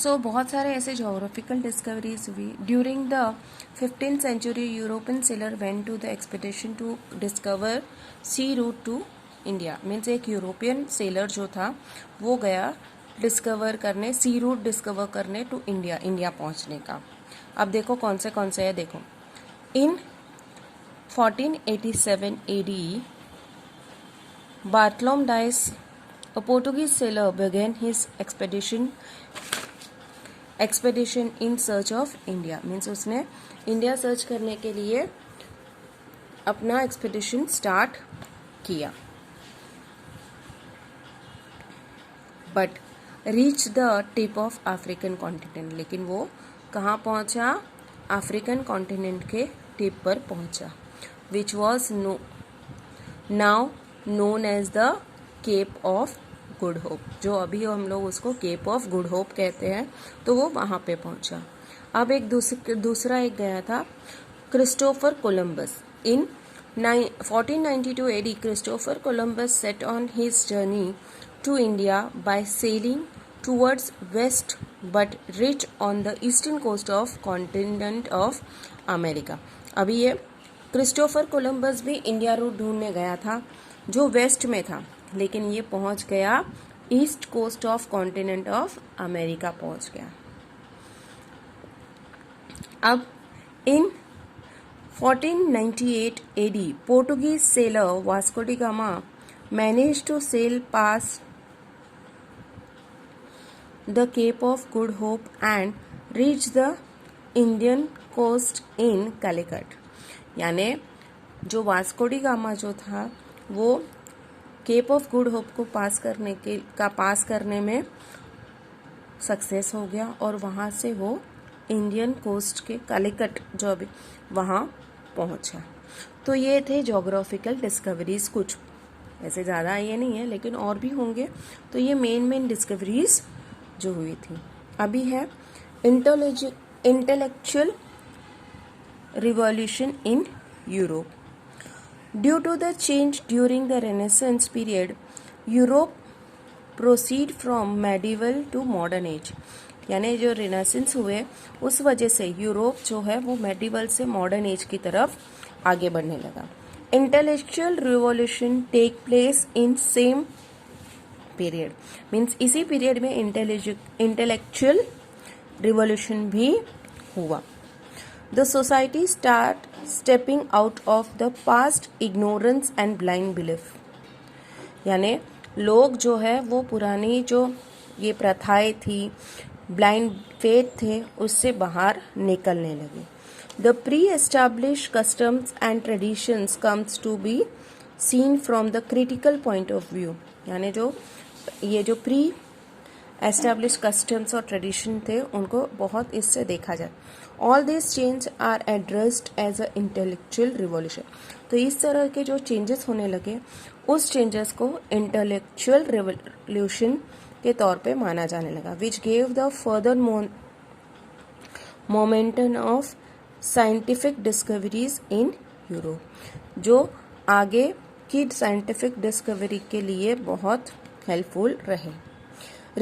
सो बहुत सारे ऐसे जोग्राफिकल डिस्कवरीज हुई during the 15th century. European sailor went to the expedition to discover sea route to India. Means एक European sailor जो था वो गया डिस्कवर करने, सी रूट डिस्कवर करने टू इंडिया, इंडिया पहुंचने का. अब देखो कौन से है. देखो in 1487 AD Bartolome Dias, a Portuguese sailor, began his expedition in search of India. Means उसने इंडिया सर्च करने के लिए अपना एक्सपेडिशन स्टार्ट किया. But reach the tip of African continent. लेकिन वो कहाँ पहुँचा? अफ्रीकन कॉन्टिनेंट के टिप पर पहुँचा. Which was now known as the Cape of Good Hope. जो अभी हम लोग उसको केप ऑफ गुड होप कहते हैं. तो वो वहाँ पे पहुँचा. अब एक दूसरा एक गया था Christopher Columbus. In 1492 AD Christopher Columbus set on his journey to India by sailing towards west but reach on the eastern coast of continent of America. अभी ये क्रिस्टोफर कोलंबस भी इंडिया रूट ढूंढने गया था जो वेस्ट में था, लेकिन ये पहुंच गया east coast of continent of America पहुंच गया. अब in 1498 AD Portuguese sailor Vasco da Gama manage to sail past the Cape of Good Hope and reach the Indian coast in Calicut. यानी जो वास्को डी गामा जो था वो cap of Good hope को पास करने में सक्सेस हो गया और वहाँ से वो इंडियन कोस्ट के कैलिकट जो अभी वहाँ पहुँचा. तो ये थे जोग्राफिकल डिस्कवरीज. कुछ ऐसे ज़्यादा ये नहीं है लेकिन और भी होंगे. तो ये मेन डिस्कवरीज जो हुई थी. अभी है intellectual revolution in Europe. Due to the change during the Renaissance period, Europe proceed from medieval to modern age. यानी जो रिनेसेंस हुए उस वजह से यूरोप जो है वो मेडिवल से मॉडर्न एज की तरफ आगे बढ़ने लगा. Intellectual revolution take place in same period. Means इसी पीरियड में इंटेलेक्चुअल रिवॉल्यूशन भी हुआ. The society start stepping out of the past ignorance and blind belief. यानी लोग जो है वो पुरानी जो ये प्रथाएं थी, ब्लाइंड फेथ थे, उससे बाहर निकलने लगे. The pre-established customs and traditions comes to be seen from the critical point of view. यानी जो ये जो प्री एस्टैब्लिश कस्टम्स और ट्रेडिशन थे उनको बहुत इससे देखा जाए. All this change are addressed as a intellectual revolution. तो इस तरह के जो चेंजेस होने लगे उस चेंजेस को इंटेलेक्चुअल रिवॉल्यूशन के तौर पे माना जाने लगा. Which gave the further momentum of scientific discoveries in Europe. जो आगे की साइंटिफिक डिस्कवरी के लिए बहुत हेल्पफुल रहे.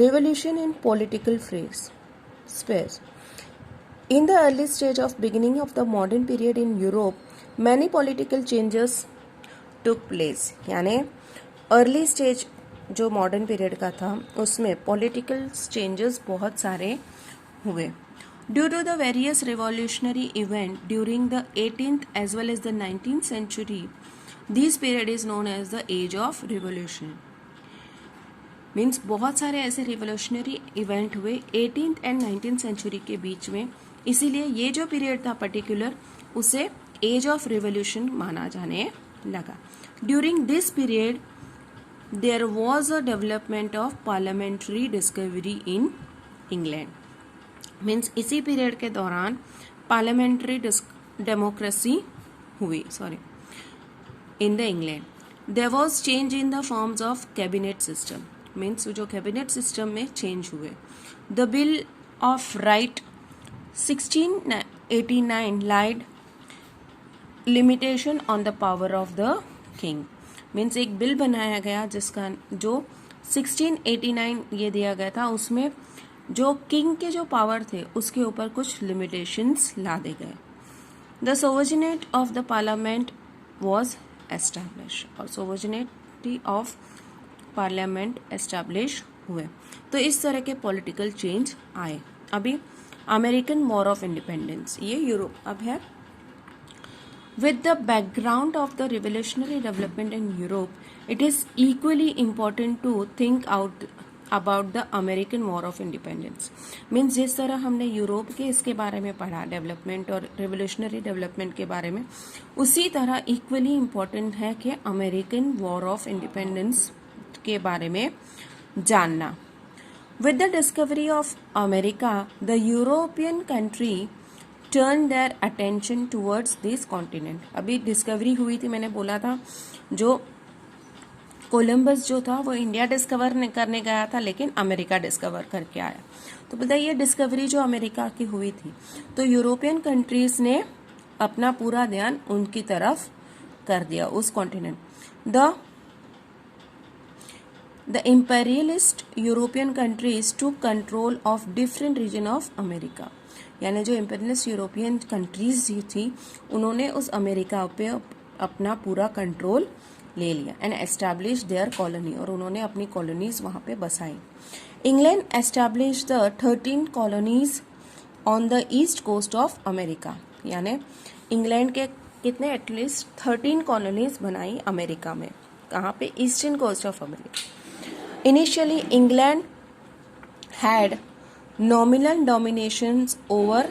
Revolution in political spheres. In the early stage of beginning of the modern period in Europe, many political changes took place. यानी early stage जो modern period का था उसमें पॉलिटिकल चेंजेस बहुत सारे हुए. Due to the various revolutionary events during the 18th as well as the 19th century, this period is known as the Age of Revolution. Means बहुत सारे ऐसे रिवोल्यूशनरी इवेंट हुए 18th एंड 19th सेंचुरी के बीच में, इसीलिए ये जो period था पर्टिकुलर उसे एज ऑफ रिवोल्यूशन माना जाने लगा. During this period there was a development of parliamentary discovery in England. Means इसी पीरियड के दौरान पार्लियामेंट्री डेमोक्रेसी हुई in the England. There was change in the forms of cabinet system. Means जो cabinet system में change हुए. The Bill of Right 1689 laid limitation on the power of the king. Means एक bill बनाया गया जिसका जो 1689 ये दिया गया था, उसमें जो किंग के जो पावर थे उसके ऊपर कुछ लिमिटेशंस ला दे गए। The sovereignty of the parliament was establish, और सोवर्जिनेटी ऑफ पार्लियामेंट एस्टैब्लिश हुए। तो इस तरह के पॉलिटिकल चेंज आए। अभी अमेरिकन वॉर ऑफ इंडिपेंडेंस, ये यूरोप अब है। With the background of the revolutionary development in Europe, it is equally important to think out about the American War of Independence. Means जिस तरह हमने यूरोप के इसके बारे में पढ़ा, डेवलपमेंट और रिवोल्यूशनरी डेवलपमेंट के बारे में, उसी तरह इक्वली इम्पोर्टेंट है कि अमेरिकन वॉर ऑफ इंडिपेंडेंस के बारे में जानना। With the discovery of America, the European country turn their attention towards this continent. अभी डिस्कवरी हुई थी, मैंने बोला था जो कोलंबस जो था वो इंडिया डिस्कवर करने गया था, लेकिन अमेरिका डिस्कवर करके आया। तो बताइए डिस्कवरी जो अमेरिका की हुई थी, तो यूरोपियन कंट्रीज ने अपना पूरा ध्यान उनकी तरफ कर दिया, उस continent. The imperialist European countries to control of different region of America, यानी जो इम्पेरियलिस्ट यूरोपियन कंट्रीज थी उन्होंने उस अमेरिका पे अपना पूरा कंट्रोल ले लिया। एंड एस्टैब्लिश देयर कॉलोनी, और उन्होंने अपनी कॉलोनीज वहां पे बसाई। England establish the 13 colonies on the east coast of America, यानी इंग्लैंड के कितने एटलीस्ट 13 कॉलोनीज बनाई अमेरिका में। कहाँ पे? Eastern coast of America. Initially England had nominal dominations over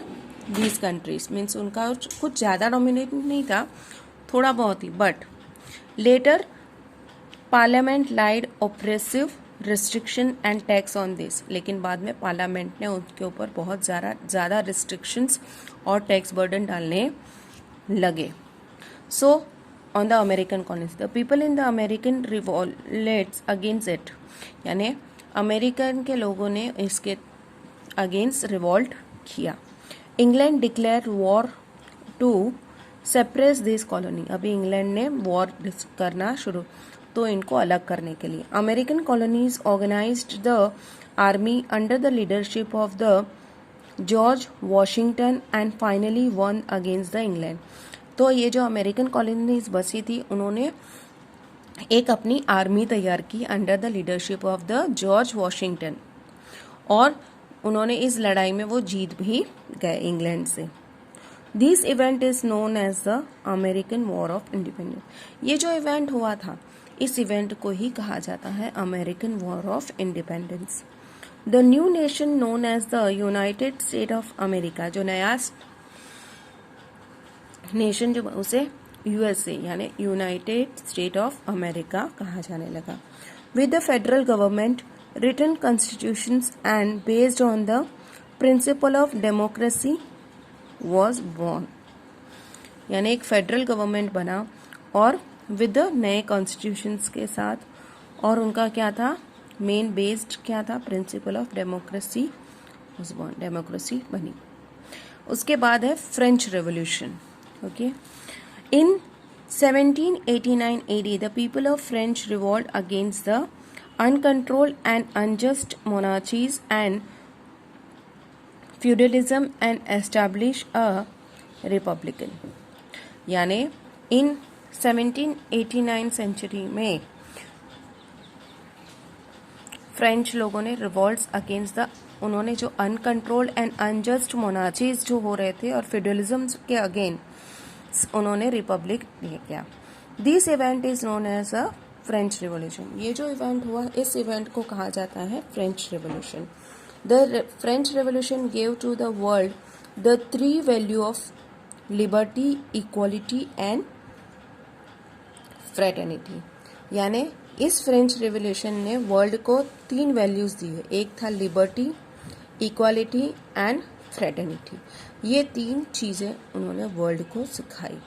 these countries, means उनका कुछ ज़्यादा डोमिनेट नहीं था, थोड़ा बहुत ही, but later parliament laid oppressive restriction and tax on this, लेकिन बाद में पार्लियामेंट ने उनके ऊपर बहुत ज़्यादा रिस्ट्रिक्शंस और टैक्स बर्डन डालने लगे। So on the American colonies the people in the American revolts against it, यानी अमेरिकन के लोगों ने इसके अगेंस्ट रिवॉल्ट किया। England declare war to separate this colony, अभी इंग्लैंड ने वॉर करना शुरू, तो इनको अलग करने के लिए। American colonies organised the army under the leadership of the George Washington and finally won against the England. तो ये जो अमेरिकन कॉलोनीज बसी थी उन्होंने एक अपनी आर्मी तैयार की under the leadership of the George Washington, और उन्होंने इस लड़ाई में वो जीत भी गए इंग्लैंड से। This event is known as the American War of Independence. ये जो इवेंट हुआ था, इस इवेंट को ही कहा जाता है American War of Independence. The new nation known as the United State of America, जो नया नेशन जो उसे यूएसए यानी यूनाइटेड स्टेट ऑफ अमेरिका कहा जाने लगा। With the federal government written constitutions and based on the principle of democracy was born, यानी एक फेडरल गवर्नमेंट बना और विद नए कॉन्स्टिट्यूशंस के साथ, और उनका क्या था मेन बेस्ड क्या था, principle of democracy was born, democracy बनी। उसके बाद है French revolution. Okay, in 1789 AD the people of French revolt against the uncontrolled and unjust monarchies and feudalism and establish a republican, यानी इन 1789 सेंचुरी में French लोगों ने रिवॉल्ट्स अगेंस्ट द, उन्होंने जो अनकंट्रोल्ड एंड अनजस्ट मोनार्चीज जो हो रहे थे और फेडरलिज्म के अगेंस्ट उन्होंने रिपब्लिक किया। This event is known as a French Revolution. ये जो इवेंट हुआ, इस इवेंट को कहा जाता है French Revolution. The French Revolution gave to the world the 3 value of liberty, equality and fraternity, यानी इस फ्रेंच रिवॉल्यूशन ने वर्ल्ड को 3 वैल्यूज दी है। एक था लिबर्टी, इक्वालिटी एंड फ्रेटर्निटी। ये 3 चीजें उन्होंने वर्ल्ड को सिखाई।